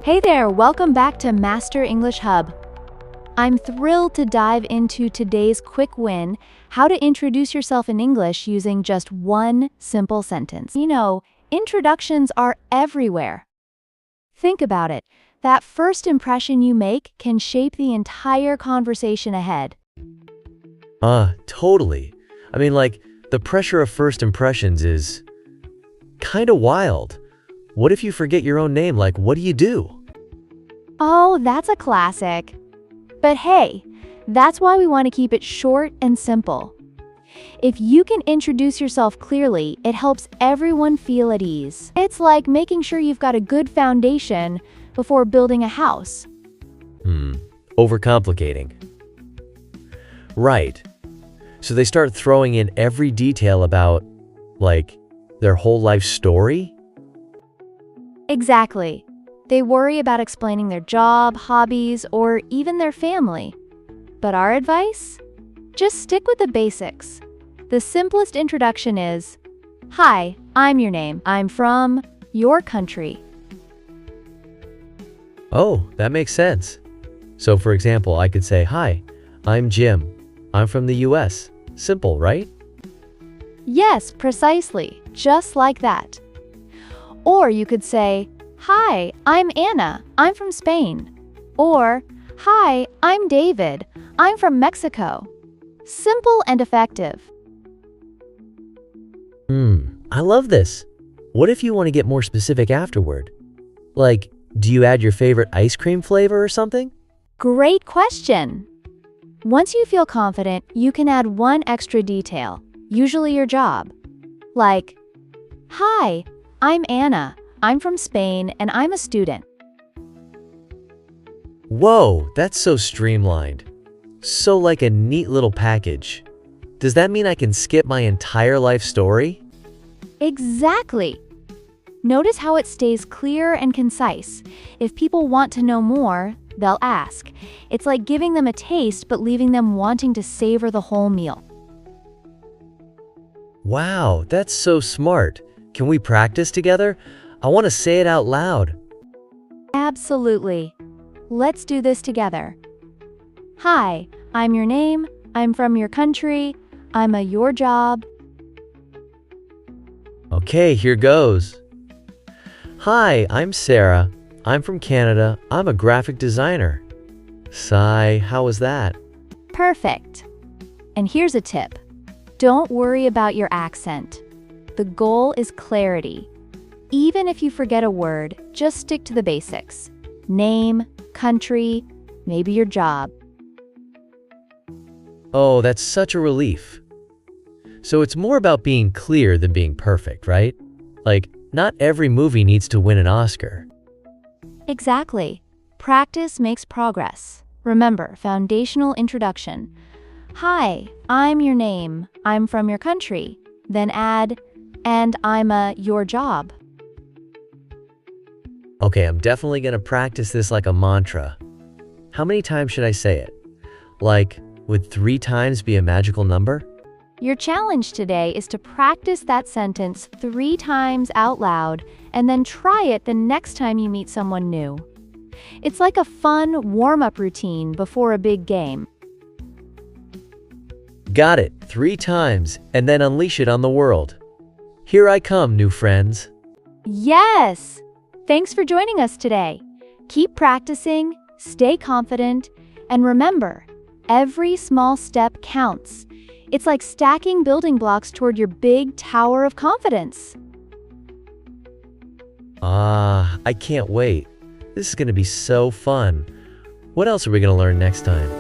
Hey there, welcome back to Master English Hub. I'm thrilled to dive into today's quick win, how to introduce yourself in English using just one simple sentence. Introductions are everywhere. Think about it. That first impression you make can shape the entire conversation ahead. Totally. The pressure of first impressions is kinda wild. What if you forget your own name? What do you do? Oh, that's a classic. But hey, that's why we want to keep it short and simple. If you can introduce yourself clearly, it helps everyone feel at ease. It's like making sure you've got a good foundation before building a house. Overcomplicating. Right. So they start throwing in every detail about, their whole life story? Exactly. They worry about explaining their job, hobbies, or even their family. But our advice? Just stick with the basics. The simplest introduction is, "Hi, I'm your name. I'm from your country." Oh, that makes sense. So for example, I could say, "Hi, I'm Jim. I'm from the US." Simple, right? Yes, precisely. Just like that. Or you could say, "Hi, I'm Anna. I'm from Spain." Or, "Hi, I'm David. I'm from Mexico." Simple and effective. I love this. What if you want to get more specific afterward? Do you add your favorite ice cream flavor or something? Great question. Once you feel confident, you can add one extra detail, usually your job. Like, "Hi, I'm Anna. I'm from Spain and I'm a student." Whoa, that's so streamlined. So like a neat little package. Does that mean I can skip my entire life story? Exactly. Notice how it stays clear and concise. If people want to know more, they'll ask. It's like giving them a taste but leaving them wanting to savor the whole meal. Wow, that's so smart. Can we practice together? I want to say it out loud. Absolutely. Let's do this together. "Hi, I'm your name. I'm from your country. I'm a your job." Okay, here goes. Hi, I'm Sarah. I'm from Canada. I'm a graphic designer. Sigh, how was that? Perfect. And here's a tip. Don't worry about your accent. The goal is clarity. Even if you forget a word, just stick to the basics. Name, country, maybe your job. Oh, that's such a relief. So it's more about being clear than being perfect, right? Not every movie needs to win an Oscar. Exactly. Practice makes progress. Remember, foundational introduction. "Hi, I'm your name. I'm from your country." Then add, "and I'm a your job." Okay, I'm definitely going to practice this like a mantra. How many times should I say it? Would 3 times be a magical number? Your challenge today is to practice that sentence 3 times out loud and then try it the next time you meet someone new. It's like a fun warm-up routine before a big game. Got it, 3 times, and then unleash it on the world. Here I come, new friends. Yes! Thanks for joining us today. Keep practicing, stay confident, and remember, every small step counts. It's like stacking building blocks toward your big tower of confidence. I can't wait. This is going to be so fun. What else are we going to learn next time?